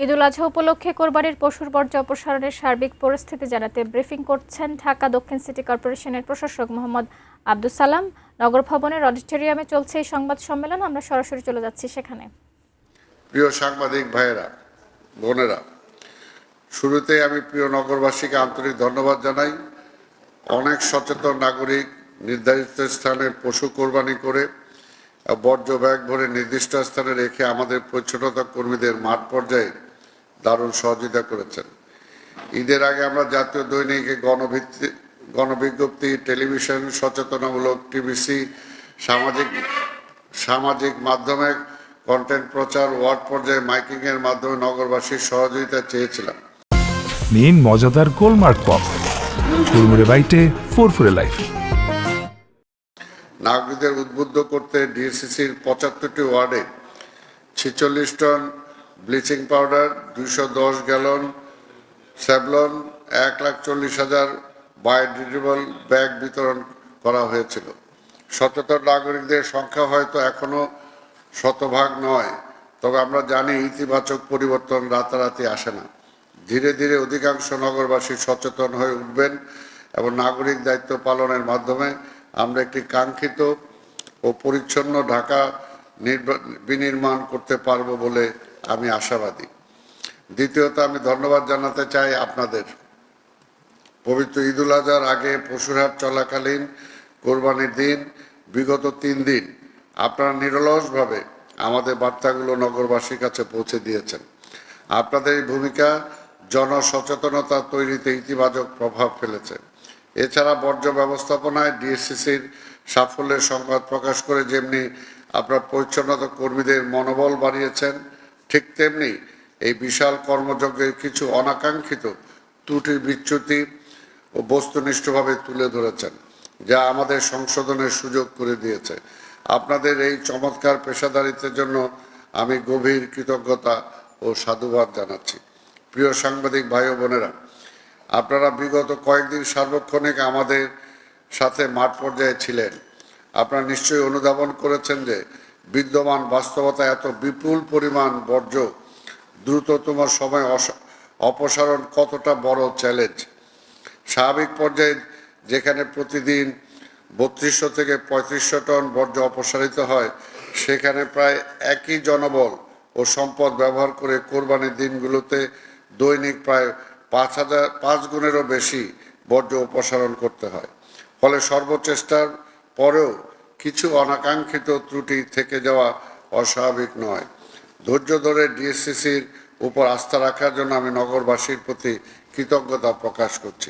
ঈদুল আজহা উপলক্ষে কোরবানির পশুর বর্জ্য অপসারণের সার্বিক পরিস্থিতি জানাতে ব্রিফিং করছেন ঢাকা দক্ষিণ সিটি কর্পোরেশনের প্রশাসক মোহাম্মদ আব্দুস সালাম। নগর ভবনের অডিটোরিয়ামে চলছে এই সংবাদ সম্মেলন। আমরা সরাসরি চলে যাচ্ছি সেখানে। প্রিয় সাংবাদিক ভাইয়েরা, বোনেরা, শুরুতে আমি প্রিয় নগরবাসীকে আন্তরিক ধন্যবাদ জানাই। অনেক সচেতন নাগরিক নির্ধারিত স্থানে পশু কোরবানি করে বর্জ্য ব্যাগ ভরে নির্দিষ্ট স্থানে রেখে আমাদের পরিচ্ছন্নতা কর্মীদের মাঠ পর্যায়ে দারুণ সহযোগিতা করেছেন। ঈদের আগে আমরা জাতীয় দৈনিকে গণবিজ্ঞপ্তি, টেলিভিশন, সচেতনামূলক টিভিসি, সামাজিক মাধ্যমে কন্টেন্ট প্রচার, ওয়ার্ড পর্যায়ে মাইকিং এর মাধ্যমে নগরবাসীর সহযোগিতা চেয়েছিলাম। নিন মজাদার গোলমার্ক পপ, ফুরমুরে বাইটে ফুরফুরে লাইফ। নাগরিকদের উদ্বুদ্ধ করতে ডিএসসিসির ৭৫টি ওয়ার্ডে ৪৬ ton bleaching powder, ২১০ gallon Savlon, ১,৪০,০০০ বায়োডিগ্রেডেবল ব্যাগ বিতরণ করা হয়েছিল। সচেতন নাগরিকদের সংখ্যা হয়তো এখনো শতভাগ নয়, তবে আমরা জানি ইতিবাচক পরিবর্তন রাতারাতি আসে না। ধীরে ধীরে অধিকাংশ নগরবাসী সচেতন হয়ে উঠবেন এবং নাগরিক দায়িত্ব পালনের মাধ্যমে আমরা একটি কাঙ্ক্ষিত ও পরিচ্ছন্ন ঢাকা বিনির্মাণ করতে পারব বলে আমি আশাবাদী। দ্বিতীয়ত, আমি ধন্যবাদ জানাতে চাই আপনাদের। পবিত্র ঈদুল আজহার আগে পশুরহাট চলাকালীন, কোরবানির দিন, বিগত ৩ দিন আপনারা নিরলসভাবে আমাদের বার্তাগুলো নগরবাসীর কাছে পৌঁছে দিয়েছেন। আপনাদের এই ভূমিকা জনসচেতনতা তৈরিতে ইতিবাচক প্রভাব ফেলেছে। এছাড়া বর্জ্য ব্যবস্থাপনায় ডিএসসিসির সাফল্যের সংবাদ প্রকাশ করে যেমনি আপনার পরিচ্ছন্নতা কর্মীদের মনোবল বাড়িয়েছেন, ঠিক তেমনি এই বিশাল কর্মযজ্ঞের কিছু অনাকাঙ্ক্ষিত ত্রুটি বিচ্যুতি ও বস্তুনিষ্ঠভাবে তুলে ধরেছেন, যা আমাদের সংশোধনের সুযোগ করে দিয়েছে। আপনাদের এই চমৎকার পেশাদারিত্বের জন্য আমি গভীর কৃতজ্ঞতা ও সাধুবাদ জানাচ্ছি। প্রিয় সাংবাদিক ভাই ও বোনেরা, আপনারা বিগত কয়েকদিন সার্বক্ষণিক আমাদের সাথে মাঠ পর্যায়ে ছিলেন। আপনারা নিশ্চয়ই অনুধাবন করেছেন যে বিদ্যমান বাস্তবতা এত বিপুল পরিমাণ বর্জ্য দ্রুততম সময় অপসারণ কতটা বড় চ্যালেঞ্জ। স্বাভাবিক পর্যায়ে যেখানে প্রতিদিন ৩২০০ থেকে ৩৫০০ টন বর্জ্য অপসারিত হয়, সেখানে প্রায় একই জনবল ও সম্পদ ব্যবহার করে কোরবানির দিনগুলোতে দৈনিক প্রায় ৫ গুণেরও বেশি বর্জ্য অপসারণ করতে হয়। ফলে সর্বচেষ্টার পরেও কিছু অনাকাঙ্ক্ষিত ত্রুটি থেকে যাওয়া অস্বাভাবিক নয়। ধৈর্য ধরে ডিএসসিসির উপর আস্থা রাখার জন্য আমি নগরবাসীর প্রতি কৃতজ্ঞতা প্রকাশ করছি।